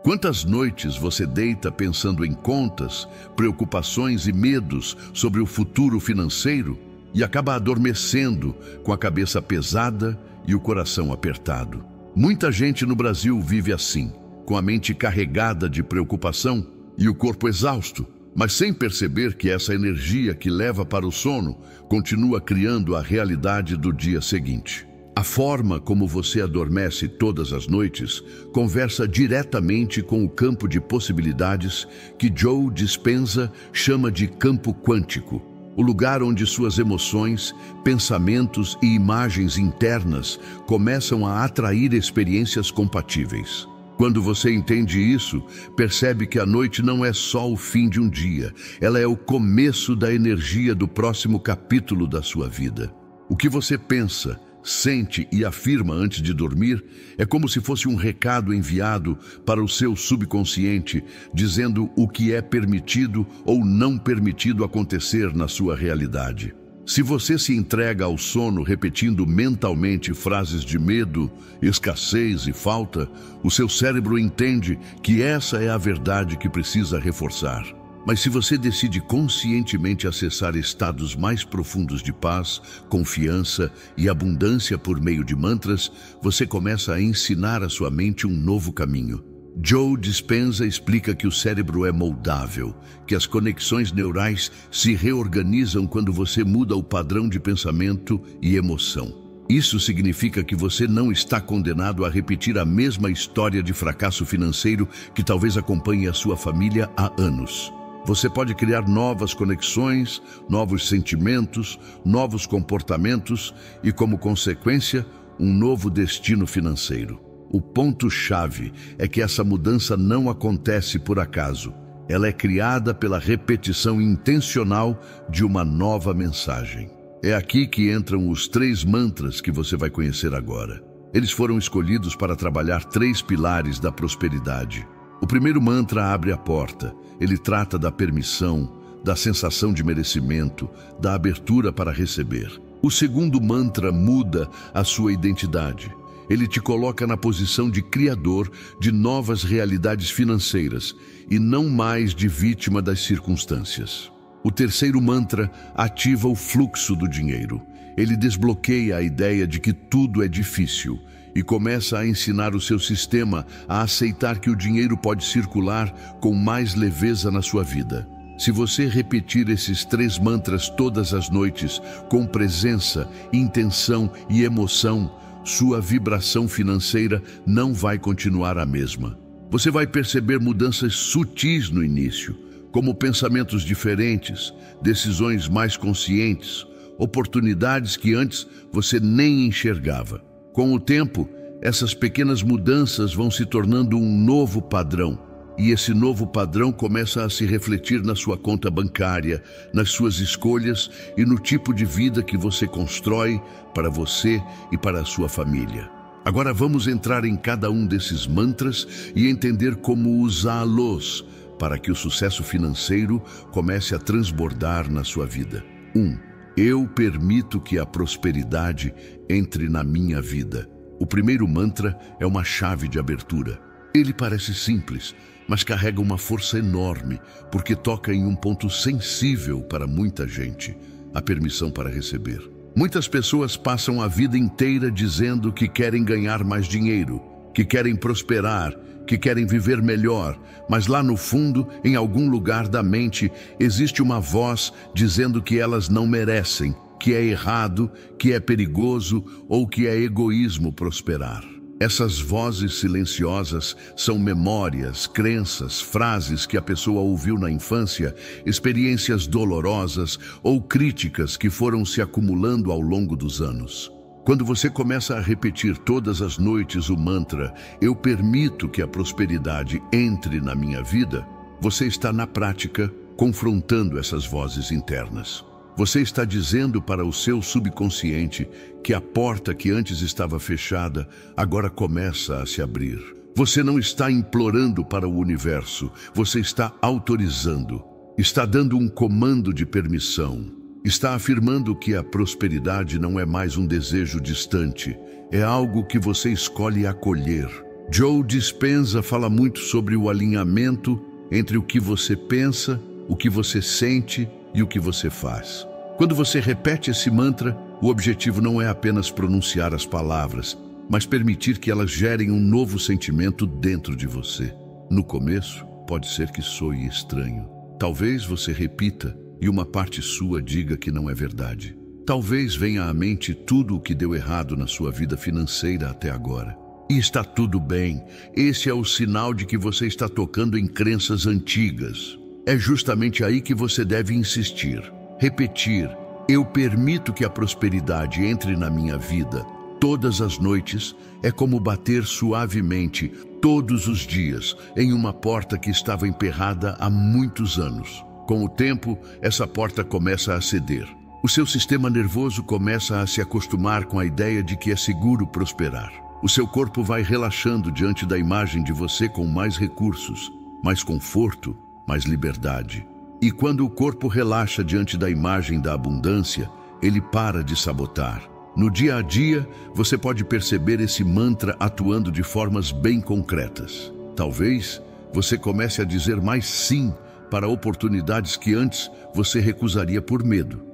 Quantas noites você deita pensando em contas, preocupações e medos sobre o futuro financeiro e acaba adormecendo com a cabeça pesada e o coração apertado? Muita gente no Brasil vive assim, com a mente carregada de preocupação e o corpo exausto, mas sem perceber que essa energia que leva para o sono continua criando a realidade do dia seguinte. A forma como você adormece todas as noites conversa diretamente com o campo de possibilidades que Joe Dispenza chama de campo quântico, o lugar onde suas emoções, pensamentos e imagens internas começam a atrair experiências compatíveis. Quando você entende isso, percebe que a noite não é só o fim de um dia, ela é o começo da energia do próximo capítulo da sua vida. O que você pensa, sente e afirma antes de dormir é como se fosse um recado enviado para o seu subconsciente, dizendo o que é permitido ou não permitido acontecer na sua realidade. Se você se entrega ao sono repetindo mentalmente frases de medo, escassez e falta, o seu cérebro entende que essa é a verdade que precisa reforçar. Mas se você decide conscientemente acessar estados mais profundos de paz, confiança e abundância por meio de mantras, você começa a ensinar à sua mente um novo caminho. Joe Dispenza explica que o cérebro é moldável, que as conexões neurais se reorganizam quando você muda o padrão de pensamento e emoção. Isso significa que você não está condenado a repetir a mesma história de fracasso financeiro que talvez acompanhe a sua família há anos. Você pode criar novas conexões, novos sentimentos, novos comportamentos e, como consequência, um novo destino financeiro. O ponto-chave é que essa mudança não acontece por acaso. Ela é criada pela repetição intencional de uma nova mensagem. É aqui que entram os 3 mantras que você vai conhecer agora. Eles foram escolhidos para trabalhar 3 pilares da prosperidade. O primeiro mantra abre a porta. Ele trata da permissão, da sensação de merecimento, da abertura para receber. O segundo mantra muda a sua identidade. Ele te coloca na posição de criador de novas realidades financeiras e não mais de vítima das circunstâncias. O terceiro mantra ativa o fluxo do dinheiro. Ele desbloqueia a ideia de que tudo é difícil e começa a ensinar o seu sistema a aceitar que o dinheiro pode circular com mais leveza na sua vida. Se você repetir esses 3 mantras todas as noites, com presença, intenção e emoção, sua vibração financeira não vai continuar a mesma. Você vai perceber mudanças sutis no início, como pensamentos diferentes, decisões mais conscientes, oportunidades que antes você nem enxergava. Com o tempo, essas pequenas mudanças vão se tornando um novo padrão, e esse novo padrão começa a se refletir na sua conta bancária, nas suas escolhas e no tipo de vida que você constrói para você e para a sua família. Agora vamos entrar em cada um desses mantras e entender como usá-los para que o sucesso financeiro comece a transbordar na sua vida. 1. Eu permito que a prosperidade entre na minha vida. O primeiro mantra é uma chave de abertura. Ele parece simples, mas carrega uma força enorme, porque toca em um ponto sensível para muita gente: a permissão para receber. Muitas pessoas passam a vida inteira dizendo que querem ganhar mais dinheiro, que querem prosperar, que querem viver melhor, mas lá no fundo, em algum lugar da mente, existe uma voz dizendo que elas não merecem, que é errado, que é perigoso ou que é egoísmo prosperar. Essas vozes silenciosas são memórias, crenças, frases que a pessoa ouviu na infância, experiências dolorosas ou críticas que foram se acumulando ao longo dos anos. Quando você começa a repetir todas as noites o mantra "Eu permito que a prosperidade entre na minha vida", você está na prática confrontando essas vozes internas. Você está dizendo para o seu subconsciente que a porta que antes estava fechada agora começa a se abrir. Você não está implorando para o universo, você está autorizando. Está dando um comando de permissão. Está afirmando que a prosperidade não é mais um desejo distante, é algo que você escolhe acolher. Joe Dispenza fala muito sobre o alinhamento entre o que você pensa, o que você sente e o que você faz. Quando você repete esse mantra, o objetivo não é apenas pronunciar as palavras, mas permitir que elas gerem um novo sentimento dentro de você. No começo, pode ser que soe estranho. Talvez você repita e uma parte sua diga que não é verdade. Talvez venha à mente tudo o que deu errado na sua vida financeira até agora. E está tudo bem. Esse é o sinal de que você está tocando em crenças antigas. É justamente aí que você deve insistir. Repetir: eu permito que a prosperidade entre na minha vida todas as noites. É como bater suavemente todos os dias em uma porta que estava emperrada há muitos anos. Com o tempo, essa porta começa a ceder. O seu sistema nervoso começa a se acostumar com a ideia de que é seguro prosperar. O seu corpo vai relaxando diante da imagem de você com mais recursos, mais conforto, mais liberdade. E quando o corpo relaxa diante da imagem da abundância, ele para de sabotar. No dia a dia, você pode perceber esse mantra atuando de formas bem concretas. Talvez você comece a dizer mais sim para oportunidades que antes você recusaria por medo.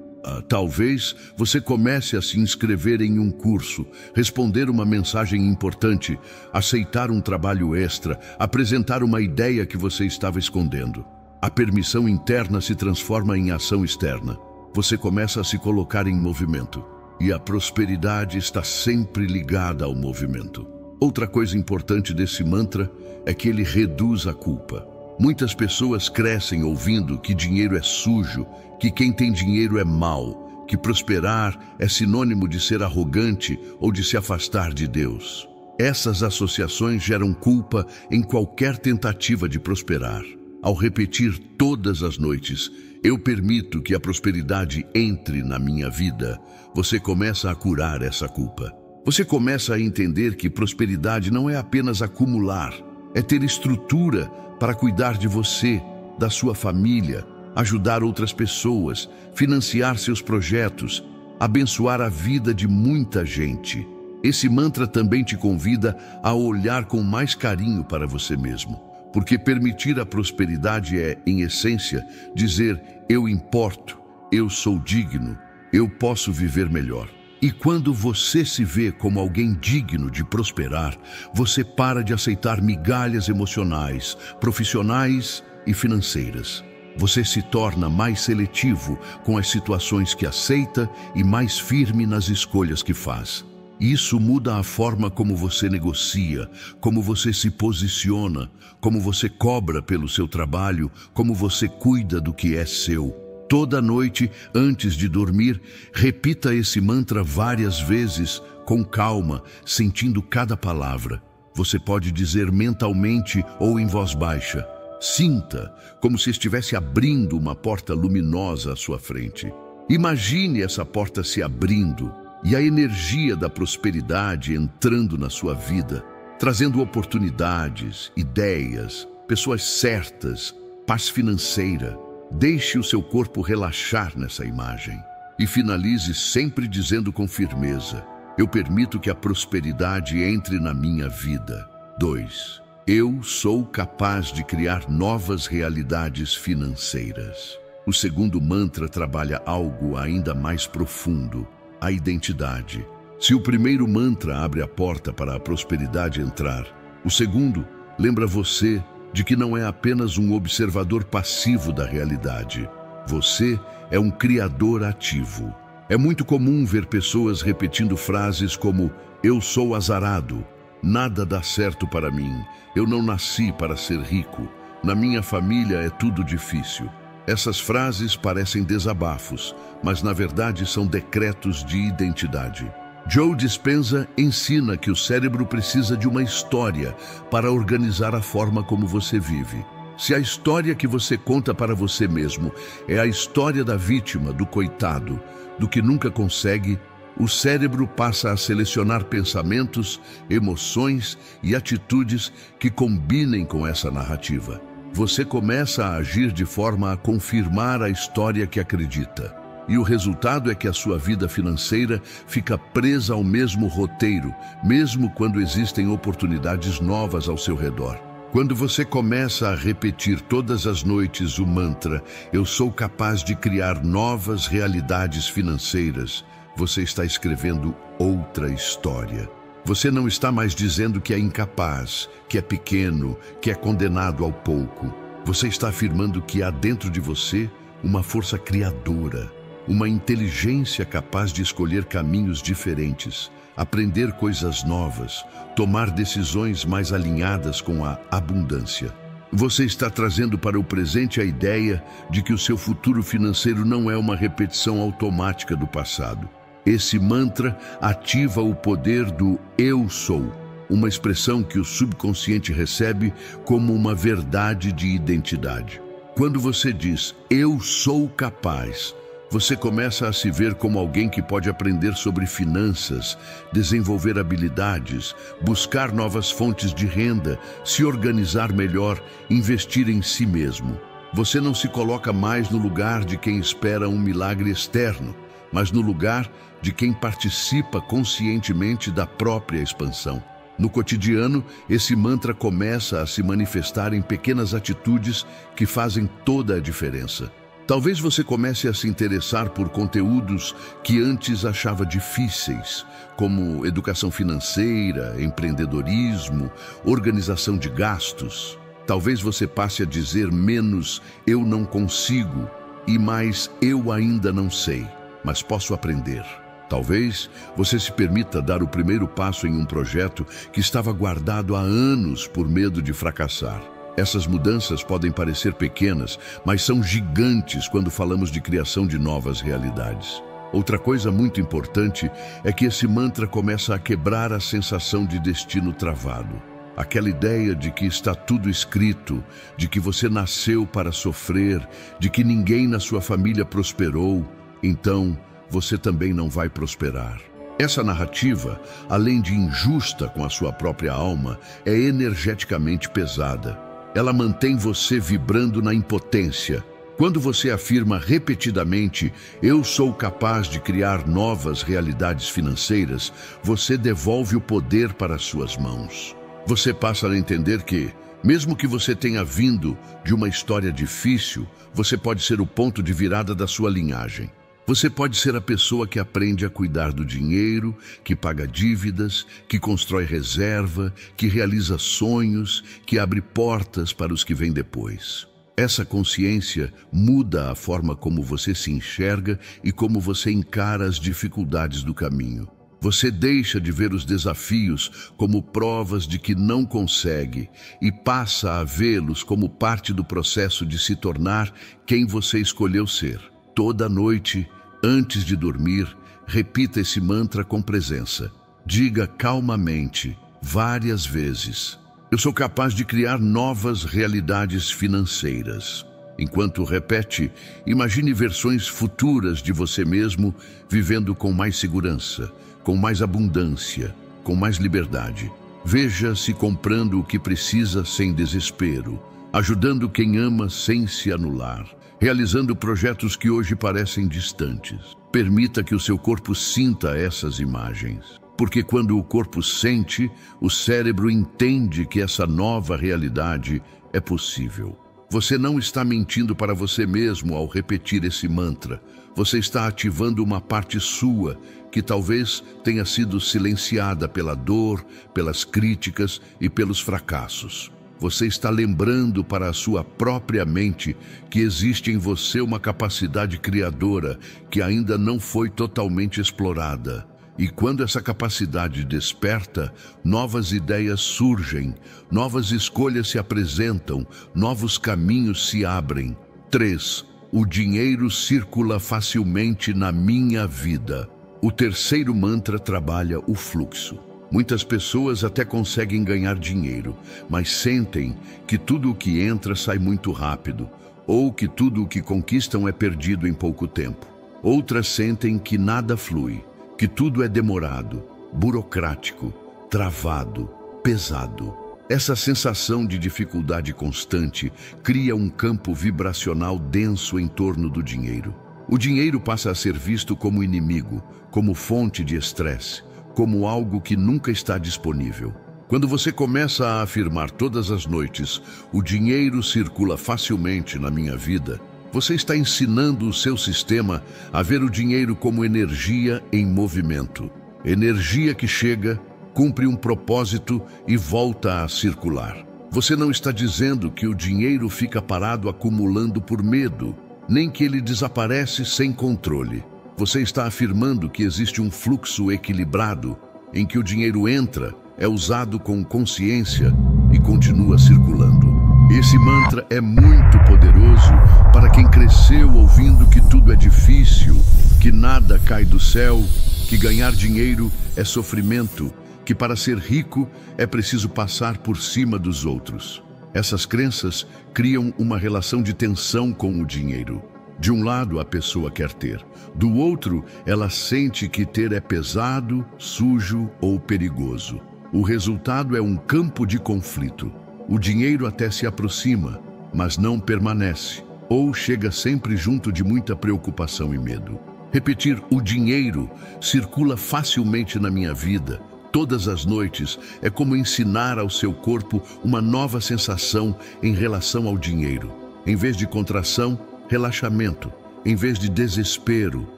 Talvez você comece a se inscrever em um curso, responder uma mensagem importante, aceitar um trabalho extra, apresentar uma ideia que você estava escondendo. A permissão interna se transforma em ação externa. Você começa a se colocar em movimento. E a prosperidade está sempre ligada ao movimento. Outra coisa importante desse mantra é que ele reduz a culpa. Muitas pessoas crescem ouvindo que dinheiro é sujo, que quem tem dinheiro é mau, que prosperar é sinônimo de ser arrogante ou de se afastar de Deus. Essas associações geram culpa em qualquer tentativa de prosperar. Ao repetir todas as noites: eu permito que a prosperidade entre na minha vida, você começa a curar essa culpa. Você começa a entender que prosperidade não é apenas acumular, é ter estrutura para cuidar de você, da sua família, ajudar outras pessoas, financiar seus projetos, abençoar a vida de muita gente. Esse mantra também te convida a olhar com mais carinho para você mesmo. Porque permitir a prosperidade é, em essência, dizer: eu importo, eu sou digno, eu posso viver melhor. E quando você se vê como alguém digno de prosperar, você para de aceitar migalhas emocionais, profissionais e financeiras. Você se torna mais seletivo com as situações que aceita e mais firme nas escolhas que faz. Isso muda a forma como você negocia, como você se posiciona, como você cobra pelo seu trabalho, como você cuida do que é seu. Toda noite, antes de dormir, repita esse mantra várias vezes, com calma, sentindo cada palavra. Você pode dizer mentalmente ou em voz baixa. Sinta como se estivesse abrindo uma porta luminosa à sua frente. Imagine essa porta se abrindo e a energia da prosperidade entrando na sua vida, trazendo oportunidades, ideias, pessoas certas, paz financeira. Deixe o seu corpo relaxar nessa imagem e finalize sempre dizendo com firmeza: eu permito que a prosperidade entre na minha vida. 2. Eu sou capaz de criar novas realidades financeiras. O segundo mantra trabalha algo ainda mais profundo: a identidade. Se o primeiro mantra abre a porta para a prosperidade entrar, o segundo lembra você de que não é apenas um observador passivo da realidade. Você é um criador ativo. É muito comum ver pessoas repetindo frases como: eu sou azarado, nada dá certo para mim, eu não nasci para ser rico, na minha família é tudo difícil. Essas frases parecem desabafos, mas na verdade são decretos de identidade. Joe Dispenza ensina que o cérebro precisa de uma história para organizar a forma como você vive. Se a história que você conta para você mesmo é a história da vítima, do coitado, do que nunca consegue, o cérebro passa a selecionar pensamentos, emoções e atitudes que combinem com essa narrativa. Você começa a agir de forma a confirmar a história que acredita. E o resultado é que a sua vida financeira fica presa ao mesmo roteiro, mesmo quando existem oportunidades novas ao seu redor. Quando você começa a repetir todas as noites o mantra "Eu sou capaz de criar novas realidades financeiras", você está escrevendo outra história. Você não está mais dizendo que é incapaz, que é pequeno, que é condenado ao pouco. Você está afirmando que há dentro de você uma força criadora, uma inteligência capaz de escolher caminhos diferentes, aprender coisas novas, tomar decisões mais alinhadas com a abundância. Você está trazendo para o presente a ideia de que o seu futuro financeiro não é uma repetição automática do passado. Esse mantra ativa o poder do "eu sou", uma expressão que o subconsciente recebe como uma verdade de identidade. Quando você diz "eu sou capaz", você começa a se ver como alguém que pode aprender sobre finanças, desenvolver habilidades, buscar novas fontes de renda, se organizar melhor, investir em si mesmo. Você não se coloca mais no lugar de quem espera um milagre externo, mas no lugar de quem participa conscientemente da própria expansão. No cotidiano, esse mantra começa a se manifestar em pequenas atitudes que fazem toda a diferença. Talvez você comece a se interessar por conteúdos que antes achava difíceis, como educação financeira, empreendedorismo, organização de gastos. Talvez você passe a dizer menos "eu não consigo" e mais "eu ainda não sei, mas posso aprender". Talvez você se permita dar o primeiro passo em um projeto que estava guardado há anos por medo de fracassar. Essas mudanças podem parecer pequenas, mas são gigantes quando falamos de criação de novas realidades. Outra coisa muito importante é que esse mantra começa a quebrar a sensação de destino travado. Aquela ideia de que está tudo escrito, de que você nasceu para sofrer, de que ninguém na sua família prosperou, então você também não vai prosperar. Essa narrativa, além de injusta com a sua própria alma, é energeticamente pesada. Ela mantém você vibrando na impotência. Quando você afirma repetidamente "eu sou capaz de criar novas realidades financeiras", você devolve o poder para suas mãos. Você passa a entender que, mesmo que você tenha vindo de uma história difícil, você pode ser o ponto de virada da sua linhagem. Você pode ser a pessoa que aprende a cuidar do dinheiro, que paga dívidas, que constrói reserva, que realiza sonhos, que abre portas para os que vêm depois. Essa consciência muda a forma como você se enxerga e como você encara as dificuldades do caminho. Você deixa de ver os desafios como provas de que não consegue e passa a vê-los como parte do processo de se tornar quem você escolheu ser. Toda noite, antes de dormir, repita esse mantra com presença. Diga calmamente, várias vezes: "Eu sou capaz de criar novas realidades financeiras". Enquanto repete, imagine versões futuras de você mesmo vivendo com mais segurança, com mais abundância, com mais liberdade. Veja-se comprando o que precisa sem desespero, ajudando quem ama sem se anular, realizando projetos que hoje parecem distantes. Permita que o seu corpo sinta essas imagens, porque quando o corpo sente, o cérebro entende que essa nova realidade é possível. Você não está mentindo para você mesmo ao repetir esse mantra. Você está ativando uma parte sua que talvez tenha sido silenciada pela dor, pelas críticas e pelos fracassos. Você está lembrando para a sua própria mente que existe em você uma capacidade criadora que ainda não foi totalmente explorada. E quando essa capacidade desperta, novas ideias surgem, novas escolhas se apresentam, novos caminhos se abrem. 3. O dinheiro circula facilmente na minha vida. O terceiro mantra trabalha o fluxo. Muitas pessoas até conseguem ganhar dinheiro, mas sentem que tudo o que entra sai muito rápido, ou que tudo o que conquistam é perdido em pouco tempo. Outras sentem que nada flui, que tudo é demorado, burocrático, travado, pesado. Essa sensação de dificuldade constante cria um campo vibracional denso em torno do dinheiro. O dinheiro passa a ser visto como inimigo, como fonte de estresse, como algo que nunca está disponível. Quando você começa a afirmar todas as noites, o dinheiro circula facilmente na minha vida, você está ensinando o seu sistema a ver o dinheiro como energia em movimento. Energia que chega, cumpre um propósito e volta a circular. Você não está dizendo que o dinheiro fica parado acumulando por medo, nem que ele desaparece sem controle. Você está afirmando que existe um fluxo equilibrado, em que o dinheiro entra, é usado com consciência e continua circulando. Esse mantra é muito poderoso para quem cresceu ouvindo que tudo é difícil, que nada cai do céu, que ganhar dinheiro é sofrimento, que para ser rico é preciso passar por cima dos outros. Essas crenças criam uma relação de tensão com o dinheiro. De um lado, a pessoa quer ter. Do outro, ela sente que ter é pesado, sujo ou perigoso. O resultado é um campo de conflito. O dinheiro até se aproxima, mas não permanece, ou chega sempre junto de muita preocupação e medo. Repetir "o dinheiro circula facilmente na minha vida" todas as noites é como ensinar ao seu corpo uma nova sensação em relação ao dinheiro. Em vez de contração, relaxamento. Em vez de desespero,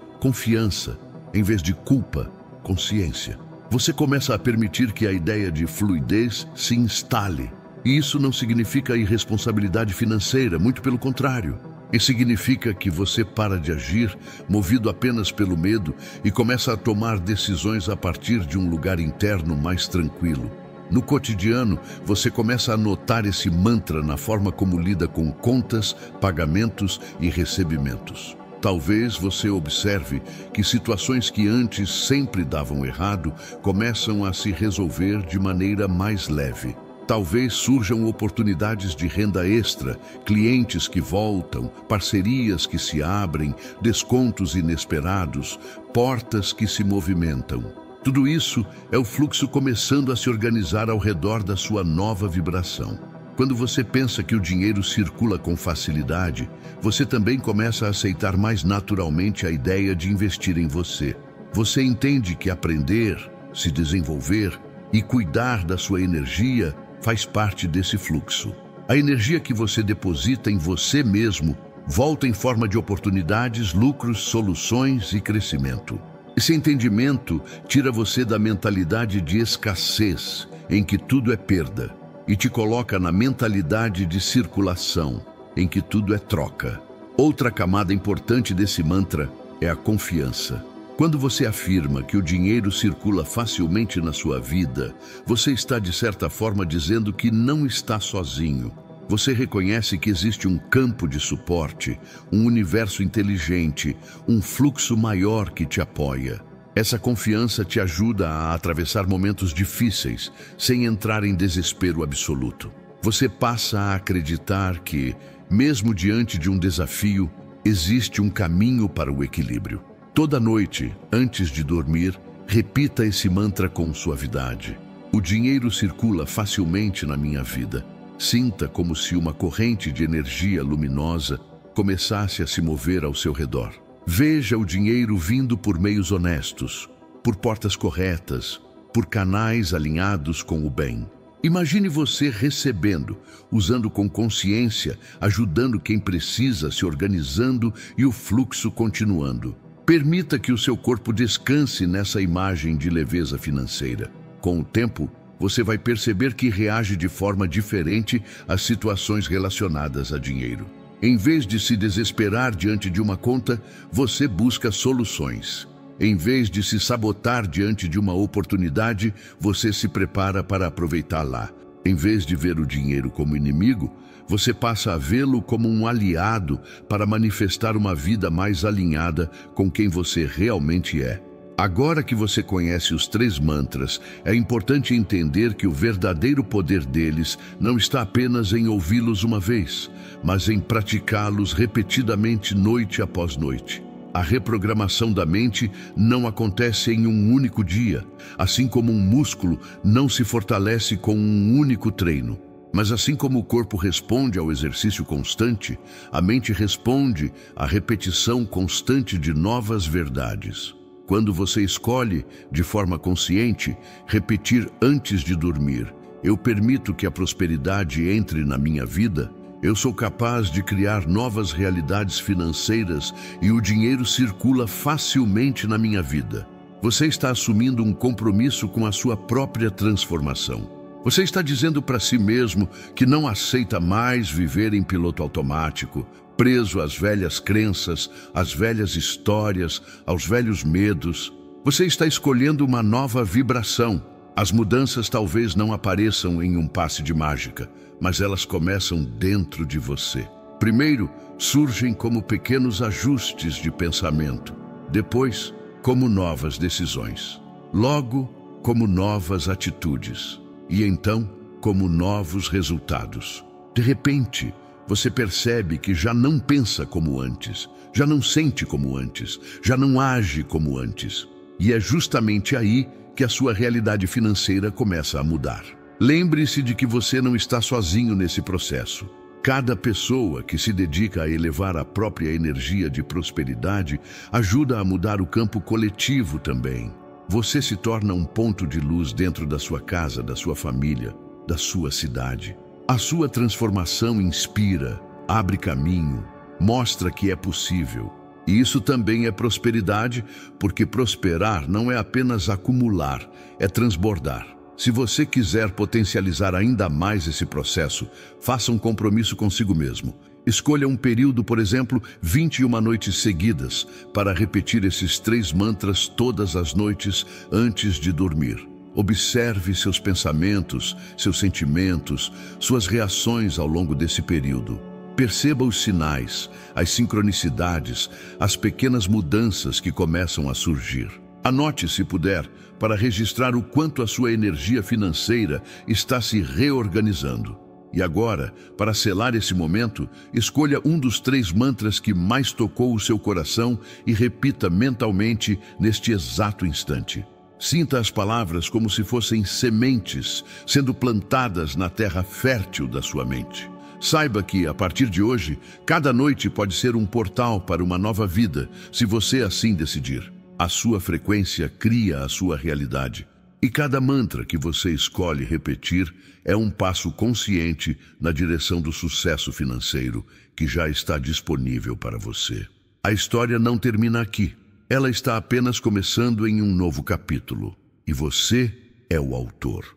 confiança. Em vez de culpa, consciência. Você começa a permitir que a ideia de fluidez se instale. E isso não significa irresponsabilidade financeira, muito pelo contrário. Isso significa que você para de agir, movido apenas pelo medo, e começa a tomar decisões a partir de um lugar interno mais tranquilo. No cotidiano, você começa a notar esse mantra na forma como lida com contas, pagamentos e recebimentos. Talvez você observe que situações que antes sempre davam errado começam a se resolver de maneira mais leve. Talvez surjam oportunidades de renda extra, clientes que voltam, parcerias que se abrem, descontos inesperados, portas que se movimentam. Tudo isso é o fluxo começando a se organizar ao redor da sua nova vibração. Quando você pensa que o dinheiro circula com facilidade, você também começa a aceitar mais naturalmente a ideia de investir em você. Você entende que aprender, se desenvolver e cuidar da sua energia faz parte desse fluxo. A energia que você deposita em você mesmo volta em forma de oportunidades, lucros, soluções e crescimento. Esse entendimento tira você da mentalidade de escassez, em que tudo é perda, e te coloca na mentalidade de circulação, em que tudo é troca. Outra camada importante desse mantra é a confiança. Quando você afirma que o dinheiro circula facilmente na sua vida, você está de certa forma dizendo que não está sozinho. Você reconhece que existe um campo de suporte, um universo inteligente, um fluxo maior que te apoia. Essa confiança te ajuda a atravessar momentos difíceis, sem entrar em desespero absoluto. Você passa a acreditar que, mesmo diante de um desafio, existe um caminho para o equilíbrio. Toda noite, antes de dormir, repita esse mantra com suavidade. O dinheiro circula facilmente na minha vida. Sinta como se uma corrente de energia luminosa começasse a se mover ao seu redor. Veja o dinheiro vindo por meios honestos, por portas corretas, por canais alinhados com o bem. Imagine você recebendo, usando com consciência, ajudando quem precisa, se organizando e o fluxo continuando. Permita que o seu corpo descanse nessa imagem de leveza financeira. Com o tempo, você vai perceber que reage de forma diferente às situações relacionadas a dinheiro. Em vez de se desesperar diante de uma conta, você busca soluções. Em vez de se sabotar diante de uma oportunidade, você se prepara para aproveitá-la. Em vez de ver o dinheiro como inimigo, você passa a vê-lo como um aliado para manifestar uma vida mais alinhada com quem você realmente é. Agora que você conhece os 3 mantras, é importante entender que o verdadeiro poder deles não está apenas em ouvi-los uma vez, mas em praticá-los repetidamente noite após noite. A reprogramação da mente não acontece em um único dia, assim como um músculo não se fortalece com um único treino. Mas assim como o corpo responde ao exercício constante, a mente responde à repetição constante de novas verdades. Quando você escolhe, de forma consciente, repetir antes de dormir: eu permito que a prosperidade entre na minha vida, eu sou capaz de criar novas realidades financeiras e o dinheiro circula facilmente na minha vida. Você está assumindo um compromisso com a sua própria transformação. Você está dizendo para si mesmo que não aceita mais viver em piloto automático, preso às velhas crenças, às velhas histórias, aos velhos medos. Você está escolhendo uma nova vibração. As mudanças talvez não apareçam em um passe de mágica, mas elas começam dentro de você. Primeiro, surgem como pequenos ajustes de pensamento. Depois, como novas decisões. Logo, como novas atitudes. E então, como novos resultados. De repente, você percebe que já não pensa como antes, já não sente como antes, já não age como antes. E é justamente aí que a sua realidade financeira começa a mudar. Lembre-se de que você não está sozinho nesse processo. Cada pessoa que se dedica a elevar a própria energia de prosperidade ajuda a mudar o campo coletivo também. Você se torna um ponto de luz dentro da sua casa, da sua família, da sua cidade. A sua transformação inspira, abre caminho, mostra que é possível. E isso também é prosperidade, porque prosperar não é apenas acumular, é transbordar. Se você quiser potencializar ainda mais esse processo, faça um compromisso consigo mesmo. Escolha um período, por exemplo, 21 noites seguidas, para repetir esses 3 mantras todas as noites antes de dormir. Observe seus pensamentos, seus sentimentos, suas reações ao longo desse período. Perceba os sinais, as sincronicidades, as pequenas mudanças que começam a surgir. Anote, se puder, para registrar o quanto a sua energia financeira está se reorganizando. E agora, para selar esse momento, escolha um dos 3 mantras que mais tocou o seu coração e repita mentalmente neste exato instante. Sinta as palavras como se fossem sementes sendo plantadas na terra fértil da sua mente. Saiba que, a partir de hoje, cada noite pode ser um portal para uma nova vida, se você assim decidir. A sua frequência cria a sua realidade. E cada mantra que você escolhe repetir é um passo consciente na direção do sucesso financeiro que já está disponível para você. A história não termina aqui. Ela está apenas começando em um novo capítulo. E você é o autor.